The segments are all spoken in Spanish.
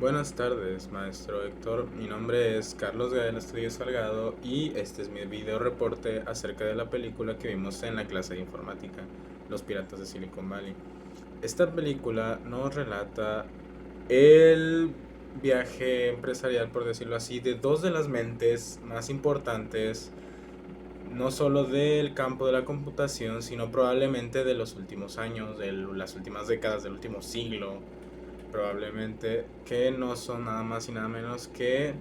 Buenas tardes, maestro Héctor. Mi nombre es Carlos Gael Estudio Salgado y este es mi video reporte acerca de la película que vimos en la clase de informática, Los Piratas de Silicon Valley. Esta película nos relata el viaje empresarial, por decirlo así, de dos de las mentes más importantes, no solo del campo de la computación, sino probablemente de los últimos años, de las últimas décadas, del último siglo probablemente, que no son nada más y nada menos que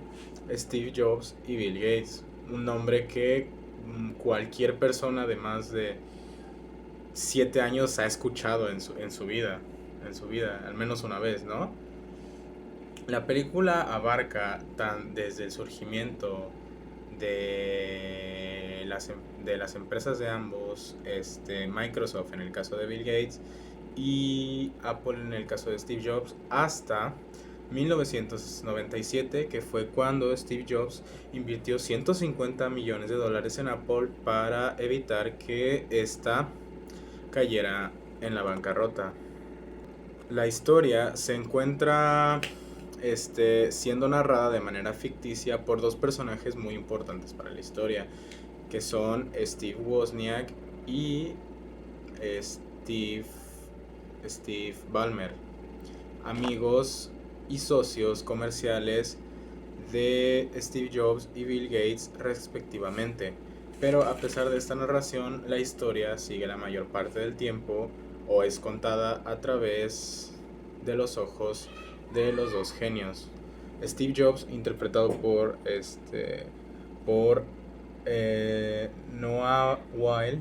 Steve Jobs y Bill Gates. Un nombre que cualquier persona de más de 7 años ha escuchado en su vida, al menos una vez, ¿no? La película abarca desde el surgimiento de las empresas de ambos, Microsoft en el caso de Bill Gates y Apple en el caso de Steve Jobs, hasta 1997, que fue cuando Steve Jobs invirtió 150 millones de dólares en Apple para evitar que ésta cayera en la bancarrota. La historia se encuentra siendo narrada de manera ficticia por dos personajes muy importantes para la historia, que son Steve Wozniak y Steve, Steve Ballmer, amigos y socios comerciales de Steve Jobs y Bill Gates respectivamente. Pero a pesar de esta narración, la historia sigue la mayor parte del tiempo o es contada a través de los ojos de los dos genios. Steve Jobs, interpretado por Noah Weil,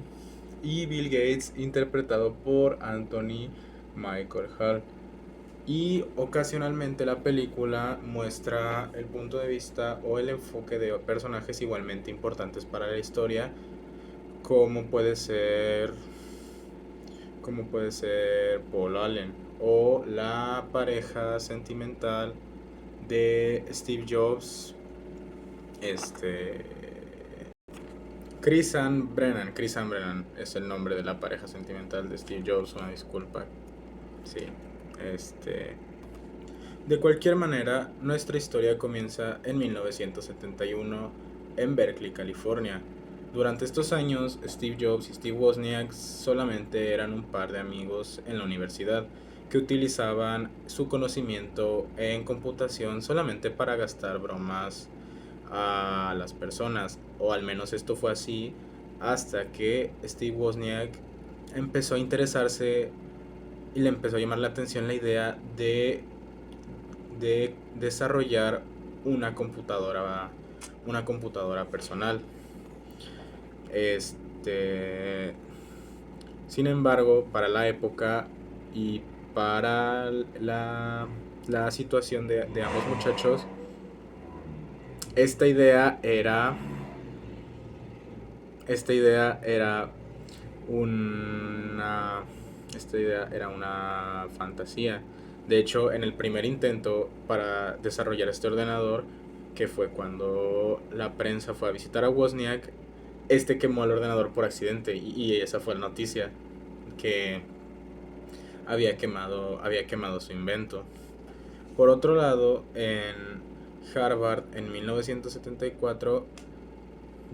y Bill Gates, interpretado por Anthony Michael Hall. Y ocasionalmente la película muestra el punto de vista o el enfoque de personajes igualmente importantes para la historia, como puede ser como puede ser Paul Allen o la pareja sentimental de Steve Jobs, este Chris Ann Brennan es el nombre de la pareja sentimental de Steve Jobs, una disculpa. Sí, este de cualquier manera, nuestra historia comienza en 1971 en Berkeley, California. Durante estos años, Steve Jobs y Steve Wozniak solamente eran un par de amigos en la universidad que utilizaban su conocimiento en computación solamente para gastar bromas a las personas, o al menos esto fue así hasta que Steve Wozniak empezó a interesarse y le empezó a llamar la atención la idea de desarrollar una computadora personal. Este, Sin embargo, para la época y para la situación de ambos muchachos, esta idea era esta idea era una esta idea era una fantasía. De hecho, en el primer intento para desarrollar este ordenador, que fue cuando la prensa fue a visitar a Wozniak, quemó el ordenador por accidente y esa fue la noticia, que había quemado su invento. Por otro lado, en Harvard en 1974,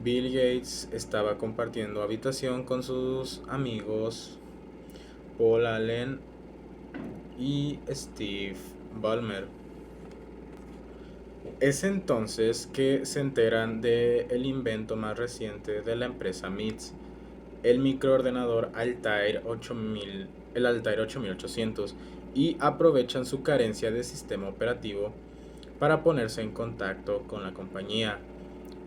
Bill Gates estaba compartiendo habitación con sus amigos Paul Allen y Steve Ballmer. Es entonces que se enteran del invento más reciente de la empresa MITS, el microordenador Altair 8000, el Altair 8800, y aprovechan su carencia de sistema operativo para ponerse en contacto con la compañía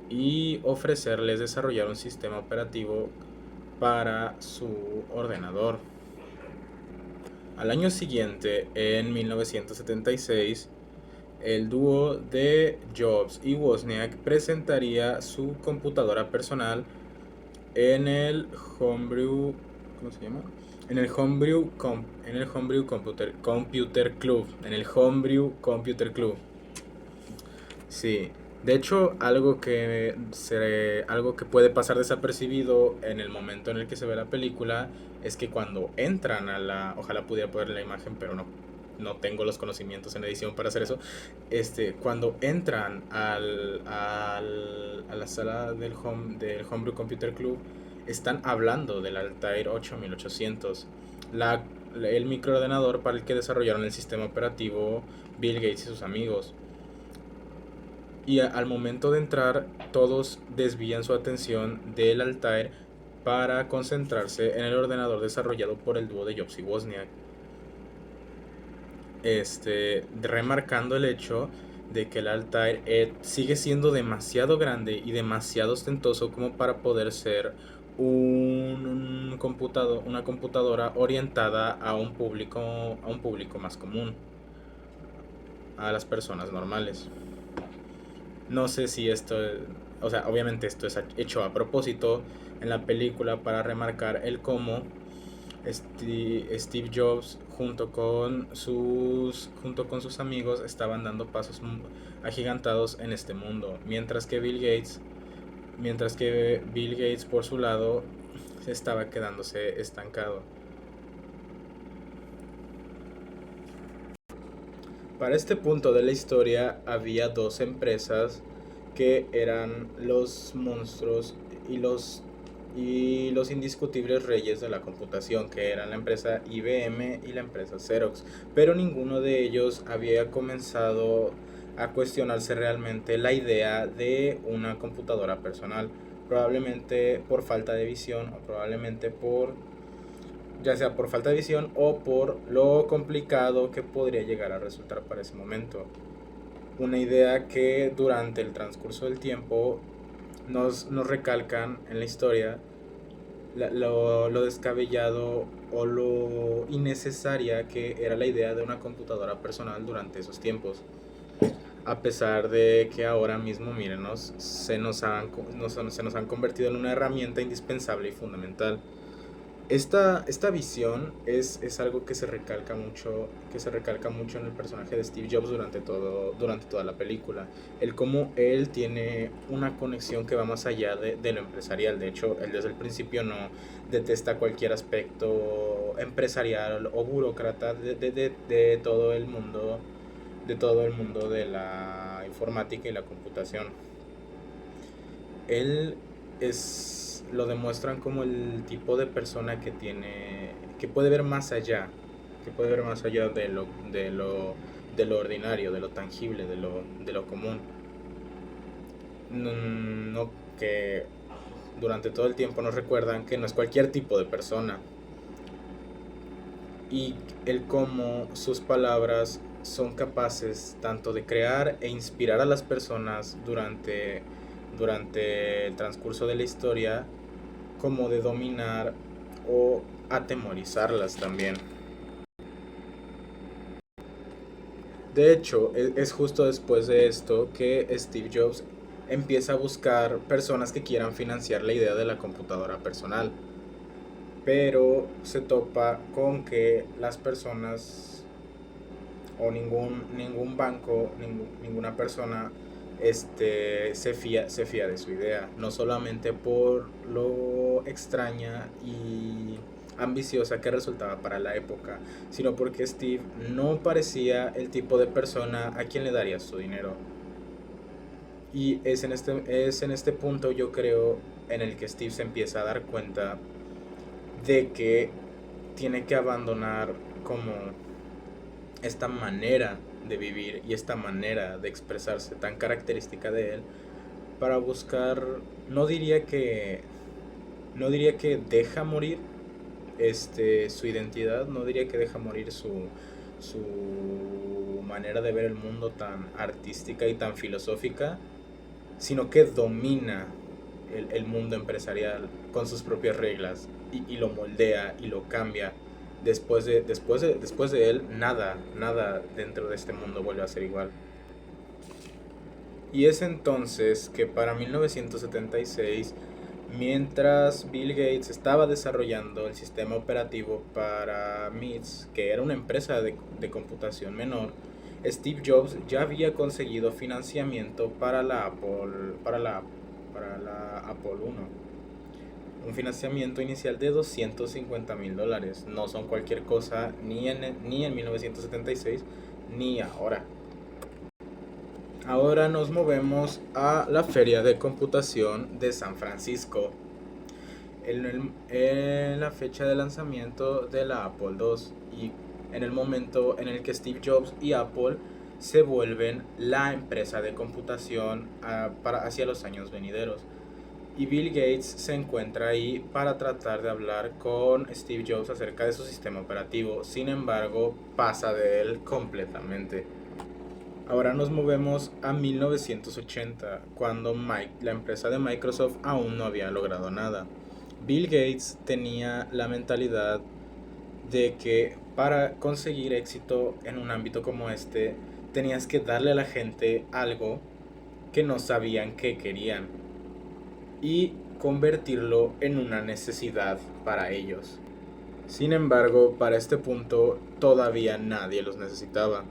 y ofrecerles desarrollar un sistema operativo para su ordenador. Al año siguiente, en 1976, el dúo de Jobs y Wozniak presentaría su computadora personal en el Homebrew, ¿cómo se llama? En el Homebrew Computer Club, en el Homebrew Computer Club. Sí, de hecho, algo que puede pasar desapercibido en el momento en el que se ve la película es que cuando entran ojalá pudiera poner la imagen, pero no tengo los conocimientos en edición para hacer eso. Cuando entran a la sala del Homebrew Computer Club, están hablando del Altair 8800, el microordenador para el que desarrollaron el sistema operativo Bill Gates y sus amigos. Y al momento de entrar, todos desvían su atención del Altair para concentrarse en el ordenador desarrollado por el dúo de Jobs y Wozniak. Remarcando el hecho de que el Altair sigue siendo demasiado grande y demasiado ostentoso como para poder ser una computadora orientada a un público más común, a las personas normales. No sé si esto, o sea, obviamente esto es hecho a propósito en la película para remarcar el cómo Steve Jobs junto con sus amigos estaban dando pasos agigantados en este mundo, mientras que Bill Gates por su lado estaba quedándose estancado. Para este punto de la historia había dos empresas que eran los monstruos y los indiscutibles reyes de la computación, que eran la empresa IBM y la empresa Xerox, pero ninguno de ellos había comenzado a cuestionarse realmente la idea de una computadora personal, probablemente por falta de visión o probablemente ya sea por falta de visión o por lo complicado que podría llegar a resultar para ese momento. Una idea que durante el transcurso del tiempo nos recalcan en la historia lo descabellado o lo innecesaria que era la idea de una computadora personal durante esos tiempos. A pesar de que ahora mismo, mírenos, se nos han convertido en una herramienta indispensable y fundamental. Esta visión es algo que se recalca mucho en el personaje de Steve Jobs durante toda la película. El cómo él tiene una conexión que va más allá de lo empresarial. De hecho, él desde el principio no detesta cualquier aspecto empresarial o burócrata de todo el mundo, de la informática y la computación. Él lo demuestran como el tipo de persona que puede ver más allá, de lo ordinario, de lo tangible, de lo común. No, que durante todo el tiempo nos recuerdan que no es cualquier tipo de persona, y el cómo sus palabras son capaces tanto de crear e inspirar a las personas durante el transcurso de la historia, como de dominar o atemorizarlas también. De hecho, es justo después de esto que Steve Jobs empieza a buscar personas que quieran financiar la idea de la computadora personal, pero se topa con que las personas o ningún banco, ninguna persona se fía de su idea, no solamente por lo extraña y ambiciosa que resultaba para la época, sino porque Steve no parecía el tipo de persona a quien le daría su dinero. Y es en este punto, yo creo, en el que Steve se empieza a dar cuenta de que tiene que abandonar como esta manera de vivir y esta manera de expresarse tan característica de él, para buscar, no diría que deja morir su identidad, no diría que deja morir su manera de ver el mundo tan artística y tan filosófica, sino que domina el mundo empresarial con sus propias reglas, y lo moldea y lo cambia. Después de él, nada dentro de este mundo vuelve a ser igual. Y es entonces que para 1976, mientras Bill Gates estaba desarrollando el sistema operativo para MITS, que era una empresa de computación menor, Steve Jobs ya había conseguido financiamiento para la Apple I. un financiamiento inicial de $250,000. No son cualquier cosa ni en 1976 ni ahora. Ahora nos movemos a la Feria de Computación de San Francisco. En la fecha de lanzamiento de la Apple II y en el momento en el que Steve Jobs y Apple se vuelven la empresa de computación hacia los años venideros. Y Bill Gates se encuentra ahí para tratar de hablar con Steve Jobs acerca de su sistema operativo. Sin embargo, pasa de él completamente. Ahora nos movemos a 1980, cuando la empresa de Microsoft aún no había logrado nada. Bill Gates tenía la mentalidad de que para conseguir éxito en un ámbito como este, tenías que darle a la gente algo que no sabían que querían y convertirlo en una necesidad para ellos. Sin embargo, para este punto todavía nadie los necesitaba,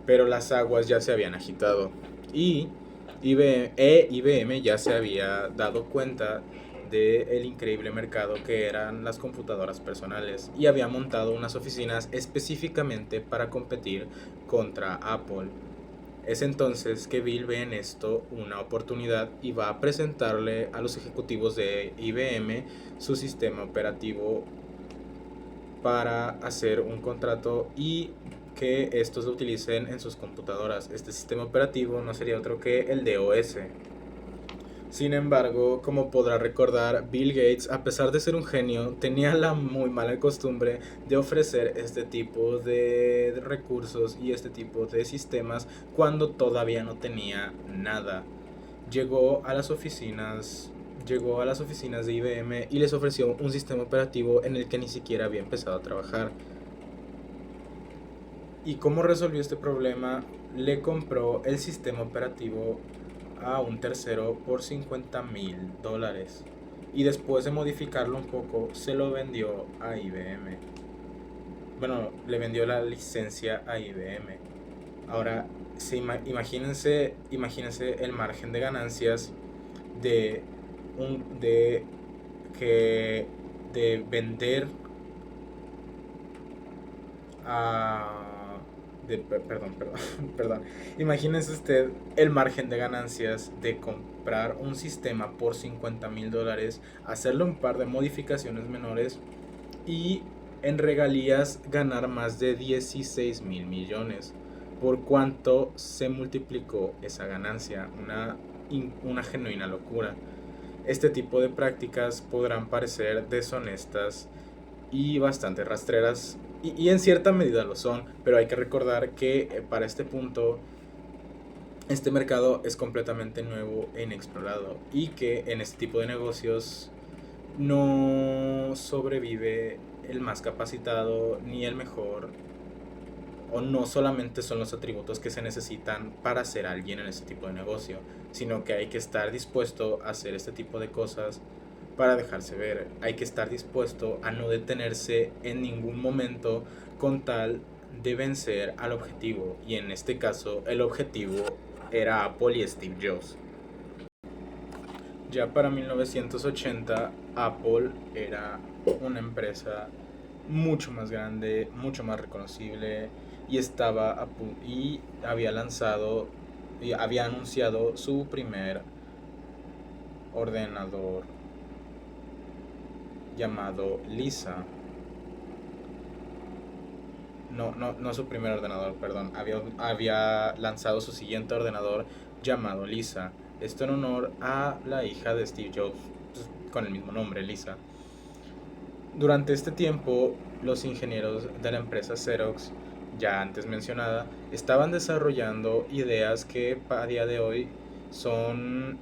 pero las aguas ya se habían agitado y IBM ya se había dado cuenta del increíble mercado que eran las computadoras personales y había montado unas oficinas específicamente para competir contra Apple. Es entonces que Bill ve en esto una oportunidad y va a presentarle a los ejecutivos de IBM su sistema operativo para hacer un contrato y que estos lo utilicen en sus computadoras. Este sistema operativo no sería otro que el DOS. Sin embargo, como podrá recordar, Bill Gates, a pesar de ser un genio, tenía la muy mala costumbre de ofrecer este tipo de recursos y este tipo de sistemas cuando todavía no tenía nada. Llegó a las oficinas de IBM y les ofreció un sistema operativo en el que ni siquiera había empezado a trabajar. ¿Y cómo resolvió este problema? Le compró el sistema operativo a un tercero por $50,000 y después de modificarlo un poco se lo vendió a IBM. Bueno, le vendió la licencia a IBM. Ahora, imagínense el margen de ganancias de de vender a perdón. Imagínense usted el margen de ganancias de comprar un sistema por $50,000, hacerle un par de modificaciones menores y en regalías ganar más de 16,000 millones. Por cuánto se multiplicó esa ganancia, una genuina locura. Este tipo de prácticas podrán parecer deshonestas y bastante rastreras, y en cierta medida lo son, pero hay que recordar que para este punto este mercado es completamente nuevo e inexplorado y que en este tipo de negocios no sobrevive el más capacitado ni el mejor, o no solamente son los atributos que se necesitan para ser alguien en este tipo de negocio, sino que hay que estar dispuesto a hacer este tipo de cosas para dejarse ver. Hay que estar dispuesto a no detenerse en ningún momento con tal de vencer al objetivo, y en este caso el objetivo era Apple y Steve Jobs. Ya para 1980 Apple era una empresa mucho más grande, mucho más reconocible y había anunciado su primer ordenador llamado Lisa. No su primer ordenador, perdón. Había lanzado su siguiente ordenador llamado Lisa. Esto en honor a la hija de Steve Jobs, pues, con el mismo nombre, Lisa. Durante este tiempo, los ingenieros de la empresa Xerox, ya antes mencionada, estaban desarrollando ideas que a día de hoy son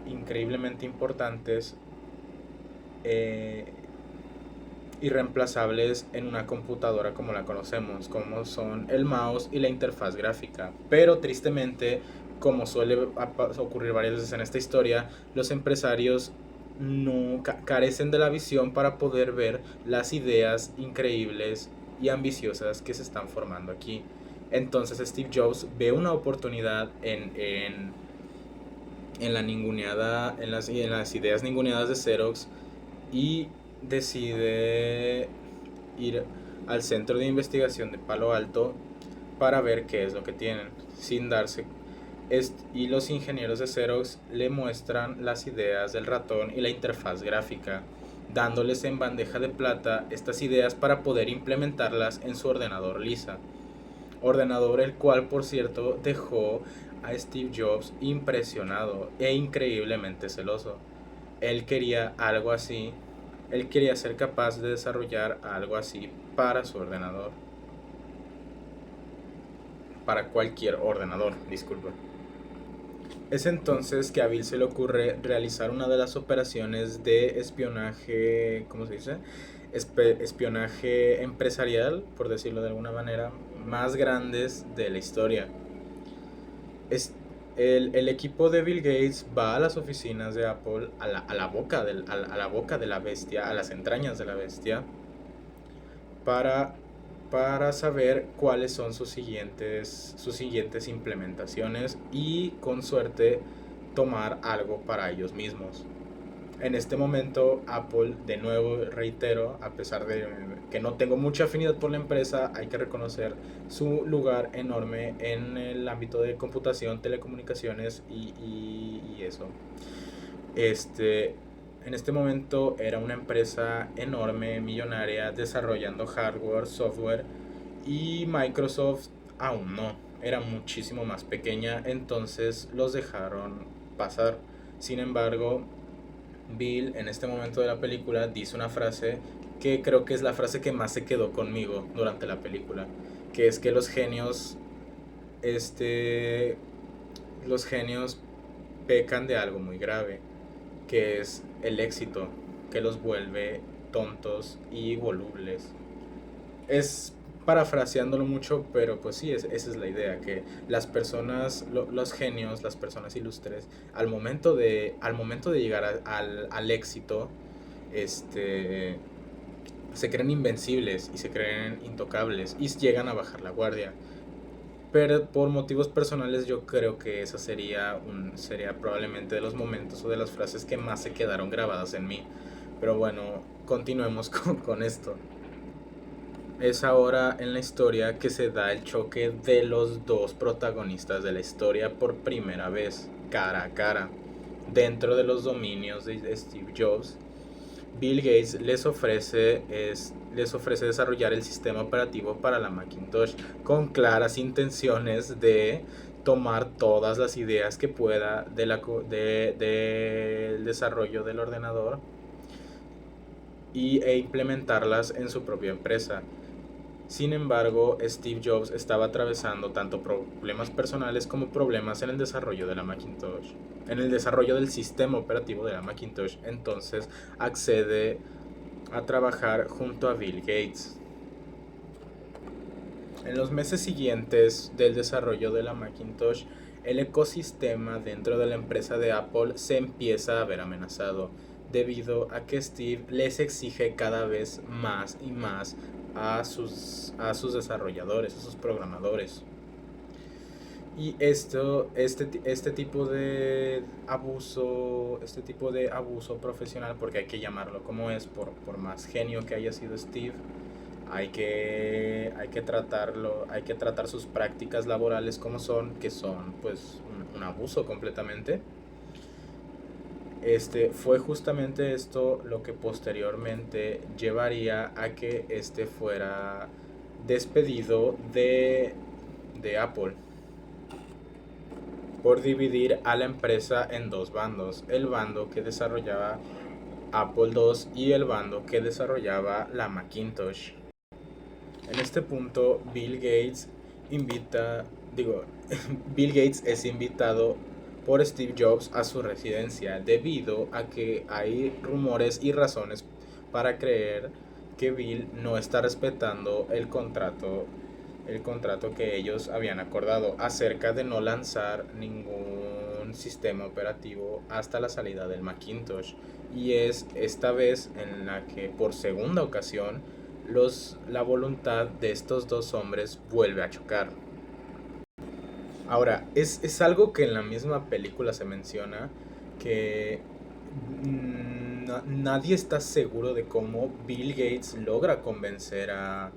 increíblemente importantes, eh, irreemplazables en una computadora como la conocemos, como son el mouse y la interfaz gráfica. Pero tristemente, como suele ocurrir varias veces en esta historia, los empresarios no carecen de la visión para poder ver las ideas increíbles y ambiciosas que se están formando aquí. Entonces Steve Jobs ve una oportunidad en la ninguneada, en las ideas ninguneadas de Xerox y decide ir al centro de investigación de Palo Alto para ver qué es lo que tienen, sin darse y los ingenieros de Xerox le muestran las ideas del ratón y la interfaz gráfica, dándoles en bandeja de plata estas ideas para poder implementarlas en su ordenador Lisa. Ordenador el cual, por cierto, dejó a Steve Jobs impresionado e increíblemente celoso. Él quería algo así, él quería ser capaz de desarrollar algo así para su ordenador. Para cualquier ordenador, disculpa. Es entonces que a Bill se le ocurre realizar una de las operaciones de espionaje, ¿cómo se dice? Espionaje empresarial, por decirlo de alguna manera, más grandes de la historia. Es, el equipo de Bill Gates va a las oficinas de Apple, a la boca de la bestia, a las entrañas de la bestia, para, para saber cuáles son sus siguientes implementaciones y con suerte tomar algo para ellos mismos. En este momento Apple, de nuevo reitero, a pesar de que no tengo mucha afinidad por la empresa, hay que reconocer su lugar enorme en el ámbito de computación, telecomunicaciones y eso. Este, en este momento era una empresa enorme, millonaria, desarrollando hardware, software y Microsoft aún no. Era muchísimo más pequeña, entonces los dejaron pasar. Sin embargo, Bill en este momento de la película dice una frase que creo que es la frase que más se quedó conmigo durante la película, que es que este, los genios pecan de algo muy grave, que es el éxito, que los vuelve tontos y volubles. Es parafraseándolo mucho, pero pues sí, esa es la idea, que las personas, los genios, las personas ilustres, al momento de llegar al éxito, este, se creen invencibles y se creen intocables y llegan a bajar la guardia. Pero por motivos personales yo creo que esa sería probablemente de los momentos o de las frases que más se quedaron grabadas en mí. Pero bueno, continuemos con esto. Es ahora en la historia que se da el choque de los dos protagonistas de la historia por primera vez, cara a cara, dentro de los dominios de Steve Jobs. Bill Gates les ofrece desarrollar el sistema operativo para la Macintosh con claras intenciones de tomar todas las ideas que pueda del desarrollo del ordenador e implementarlas en su propia empresa. Sin embargo, Steve Jobs estaba atravesando tanto problemas personales como problemas en el desarrollo de la Macintosh, en el desarrollo del sistema operativo de la Macintosh, entonces accede a trabajar junto a Bill Gates. En los meses siguientes del desarrollo de la Macintosh, el ecosistema dentro de la empresa de Apple se empieza a ver amenazado, debido a que Steve les exige cada vez más y más a sus desarrolladores, a sus programadores. Y este tipo de abuso profesional, porque hay que llamarlo como es, por más genio que haya sido Steve, hay que tratarlo, hay que tratar sus prácticas laborales como son, que son pues un abuso completamente. Fue justamente esto lo que posteriormente llevaría a que fuera despedido de Apple por dividir a la empresa en dos bandos, el bando que desarrollaba Apple II y el bando que desarrollaba la Macintosh. En este punto, digo, Bill Gates es invitado por Steve Jobs a su residencia debido a que hay rumores y razones para creer que Bill no está respetando el contrato que ellos habían acordado acerca de no lanzar ningún sistema operativo hasta la salida del Macintosh. Y es esta vez en la que por segunda ocasión la voluntad de estos dos hombres vuelve a chocar. Ahora, es algo que en la misma película se menciona, que nadie está seguro de cómo Bill Gates logra convencer a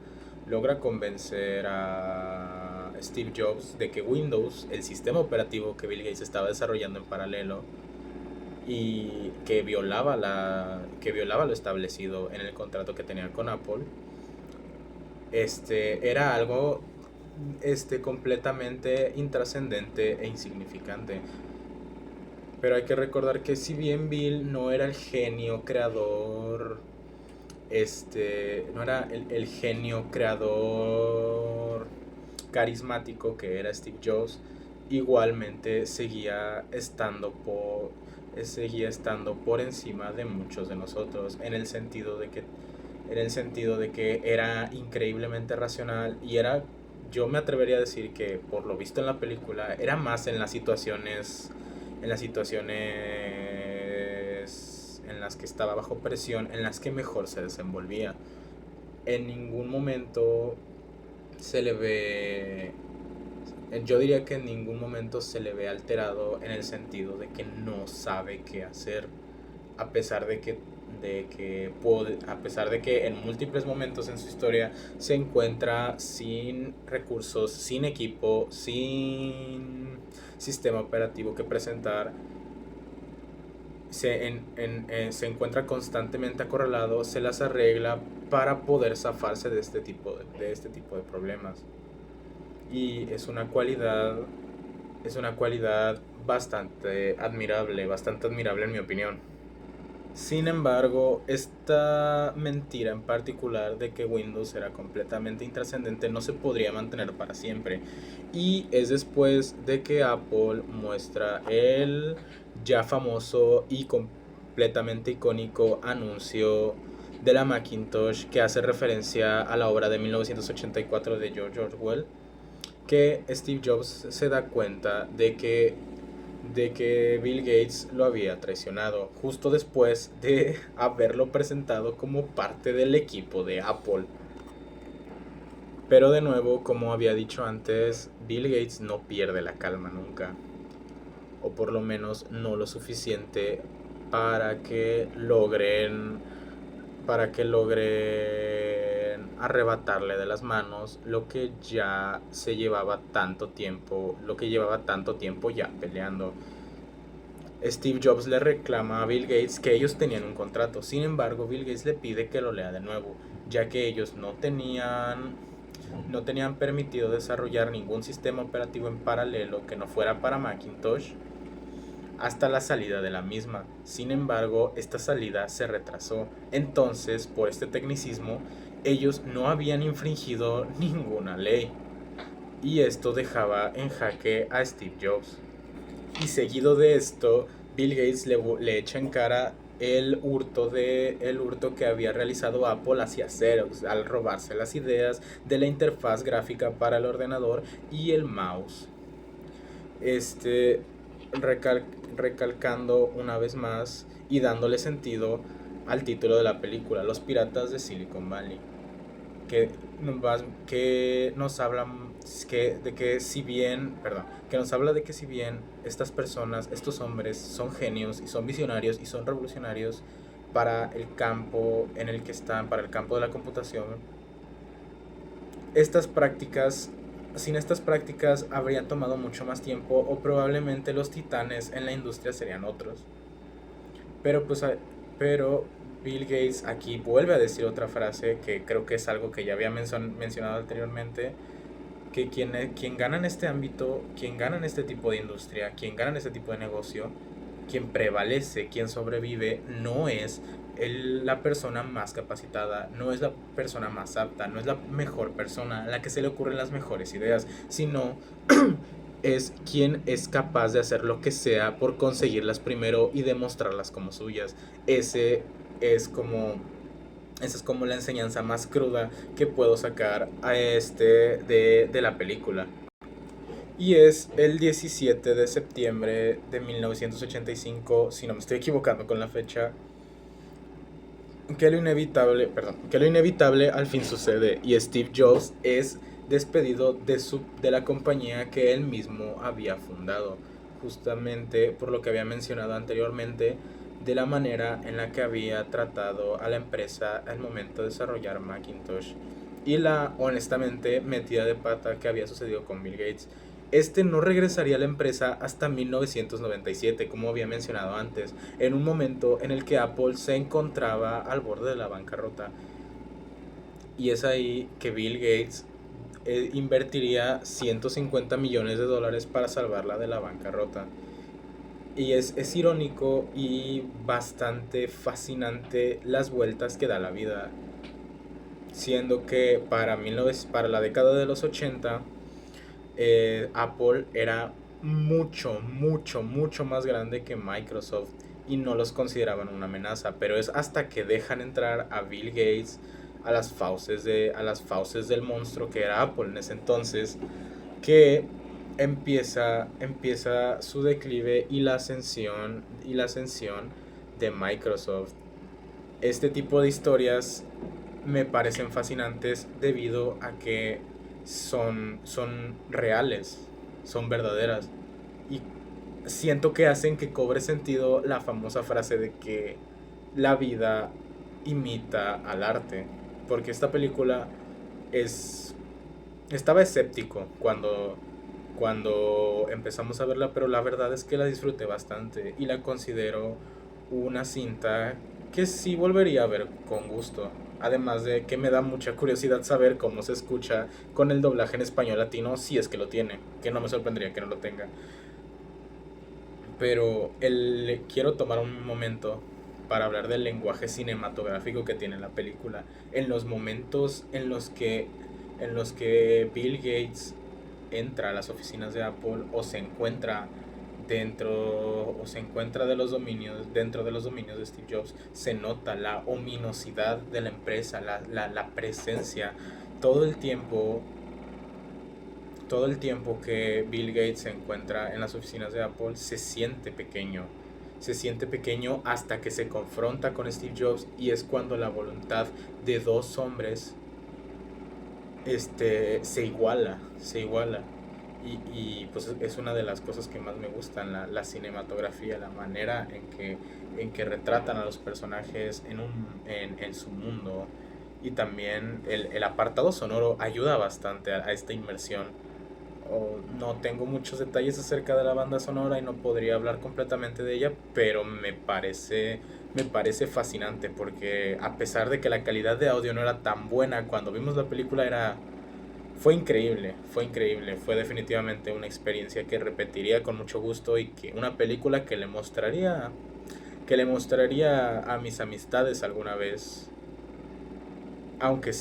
Steve Jobs de que Windows, el sistema operativo que Bill Gates estaba desarrollando en paralelo y que violaba lo establecido en el contrato que tenía con Apple, era algo completamente intrascendente e insignificante. Pero hay que recordar que si bien Bill no era el genio creador, no era el genio creador carismático que era Steve Jobs, igualmente seguía estando por encima de muchos de nosotros, en el sentido de que era increíblemente racional y yo me atrevería a decir que por lo visto en la película era más en las situaciones en las que estaba bajo presión, en las que mejor se desenvolvía. En ningún momento se le ve, yo diría que en ningún momento se le ve alterado en el sentido de que no sabe qué hacer, a pesar a pesar de que en múltiples momentos en su historia se encuentra sin recursos, sin equipo, sin sistema operativo que presentar, se encuentra constantemente acorralado, se las arregla para poder zafarse de este tipo de problemas. Y es una cualidad bastante admirable en mi opinión. Sin embargo, esta mentira en particular de que Windows era completamente intrascendente no se podría mantener para siempre. Y es después de que Apple muestra el ya famoso y completamente icónico anuncio de la Macintosh, que hace referencia a la obra de 1984 de George Orwell, que Steve Jobs se da cuenta de que Bill Gates lo había traicionado justo después de haberlo presentado como parte del equipo de Apple. Pero de nuevo, como había dicho antes, Bill Gates no pierde la calma nunca, o por lo menos no lo suficiente para que logren arrebatarle de las manos lo que llevaba tanto tiempo ya peleando. Steve Jobs le reclama a Bill Gates que ellos tenían un contrato. Sin embargo, Bill Gates le pide que lo lea de nuevo, ya que ellos no tenían permitido desarrollar ningún sistema operativo en paralelo que no fuera para Macintosh hasta la salida de la misma. Sin embargo, esta salida se retrasó. Entonces, por este tecnicismo, ellos no habían infringido ninguna ley. Y esto dejaba en jaque a Steve Jobs. Y seguido de esto, Bill Gates le echa en cara el hurto que había realizado Apple hacia Xerox al robarse las ideas de la interfaz gráfica para el ordenador y el mouse. Este recalcando una vez más y dándole sentido al título de la película, Los Piratas de Silicon Valley, que, que nos hablan que nos habla de que si bien estas personas, estos hombres son genios y son visionarios y son revolucionarios para el campo en el que están, para el campo de la computación, estas prácticas sin estas prácticas habrían tomado mucho más tiempo o probablemente los titanes en la industria serían otros. Pero pues pero Bill Gates aquí vuelve a decir otra frase que creo que es algo que ya había mencionado anteriormente, que quien gana en este ámbito, quien gana en este tipo de industria, quien gana en este tipo de negocio, quien prevalece, quien sobrevive, no es la persona más capacitada, no es la persona más apta, no es la mejor persona, a la que se le ocurren las mejores ideas, sino es quien es capaz de hacer lo que sea por conseguirlas primero y demostrarlas como suyas. Ese es como Esa es como la enseñanza más cruda que puedo sacar de la película. Y es el 17 de septiembre de 1985, si no me estoy equivocando con la fecha, que lo inevitable al fin sucede y Steve Jobs es despedido de la compañía que él mismo había fundado, justamente por lo que había mencionado anteriormente, de la manera en la que había tratado a la empresa al momento de desarrollar Macintosh y la honestamente metida de pata que había sucedido con Bill Gates. Este no regresaría a la empresa hasta 1997, como había mencionado antes, en un momento en el que Apple se encontraba al borde de la bancarrota. Y es ahí que Bill Gates invertiría 150 millones de dólares para salvarla de la bancarrota. Y es irónico y bastante fascinante las vueltas que da la vida. Siendo que para la década de los 80, Apple era mucho, mucho, mucho más grande que Microsoft y no los consideraban una amenaza. Pero es hasta que dejan entrar a Bill Gates a las fauces del monstruo que era Apple en ese entonces, que empieza su declive y la ascensión de Microsoft. Este tipo de historias me parecen fascinantes debido a que son reales, son verdaderas. Y siento que hacen que cobre sentido la famosa frase de que la vida imita al arte. Porque esta película es... Estaba escéptico cuando empezamos a verla, pero la verdad es que la disfruté bastante y la considero una cinta que sí volvería a ver con gusto. Además de que me da mucha curiosidad saber cómo se escucha con el doblaje en español latino, si es que lo tiene, que no me sorprendería que no lo tenga. Pero quiero tomar un momento para hablar del lenguaje cinematográfico que tiene la película. En los momentos en los que Bill Gates entra a las oficinas de Apple o se encuentra dentro de los dominios de Steve Jobs, se nota la ominosidad de la empresa, la presencia, todo el tiempo todo el tiempo que Bill Gates se encuentra en las oficinas de Apple se siente pequeño hasta que se confronta con Steve Jobs, y es cuando la voluntad de dos hombres se iguala. Y pues es una de las cosas que más me gustan, la cinematografía, la manera en que retratan a los personajes en su mundo. Y también el apartado sonoro ayuda bastante a esta inmersión. No tengo muchos detalles acerca de la banda sonora y no podría hablar completamente de ella, pero me parece fascinante porque a pesar de que la calidad de audio no era tan buena cuando vimos la película, fue increíble, fue definitivamente una experiencia que repetiría con mucho gusto, y que una película que le mostraría a mis amistades alguna vez, aunque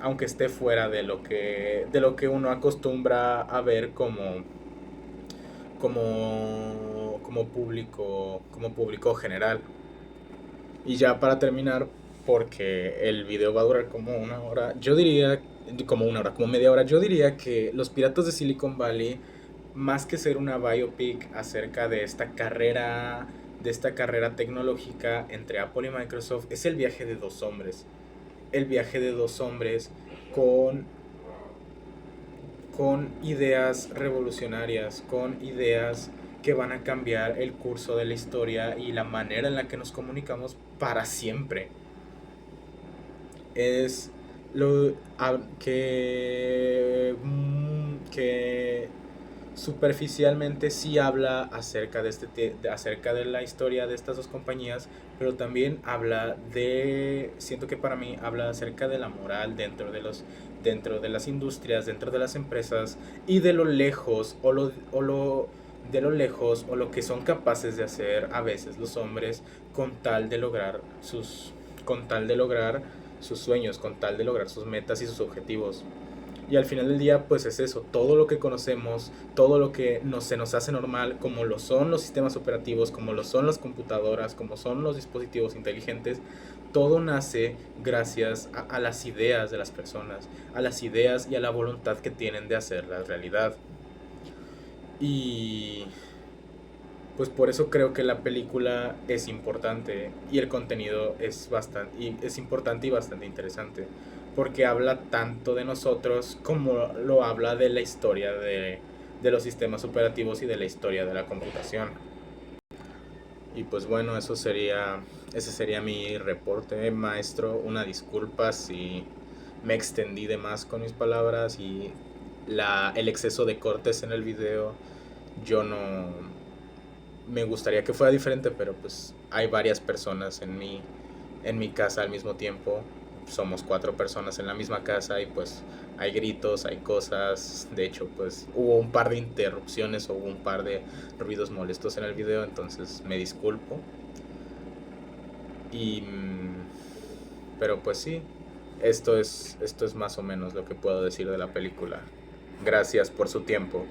aunque esté fuera de lo que uno acostumbra a ver como público general. Y ya para terminar, porque el video va a durar como una hora, yo diría, como media hora, yo diría que Los Piratas de Silicon Valley, más que ser una biopic acerca de esta carrera tecnológica entre Apple y Microsoft, es el viaje de dos hombres. El viaje de dos hombres con, con ideas revolucionarias, con ideas que van a cambiar el curso de la historia y la manera en la que nos comunicamos para siempre. Es lo que superficialmente sí habla acerca acerca de la historia de estas dos compañías, pero también siento que para mí habla acerca de la moral dentro de las industrias, dentro de las empresas, y de lo lejos de lo lejos o lo que son capaces de hacer a veces los hombres con tal de con tal de lograr sus sueños, con tal de lograr sus metas y sus objetivos. Y al final del día, pues es eso, todo lo que conocemos, todo lo que se nos hace normal, como lo son los sistemas operativos, como lo son las computadoras, como son los dispositivos inteligentes, todo nace gracias a las ideas de las personas, a las ideas y a la voluntad que tienen de hacerlas realidad. Y Pues por eso creo que la película es importante y el contenido es bastante y es importante y bastante interesante, porque habla tanto de nosotros como lo habla de la historia de los sistemas operativos y de la historia de la computación. Y pues bueno, ese sería mi reporte, maestro. Una disculpa si me extendí de más con mis palabras y el exceso de cortes en el video. Yo no, me gustaría que fuera diferente, pero pues hay varias personas en mi casa al mismo tiempo. Somos cuatro personas en la misma casa y pues hay gritos, hay cosas. De hecho, pues hubo un par de interrupciones o hubo un par de ruidos molestos en el video, entonces me disculpo. Y, pero pues sí, esto es más o menos lo que puedo decir de la película. Gracias por su tiempo.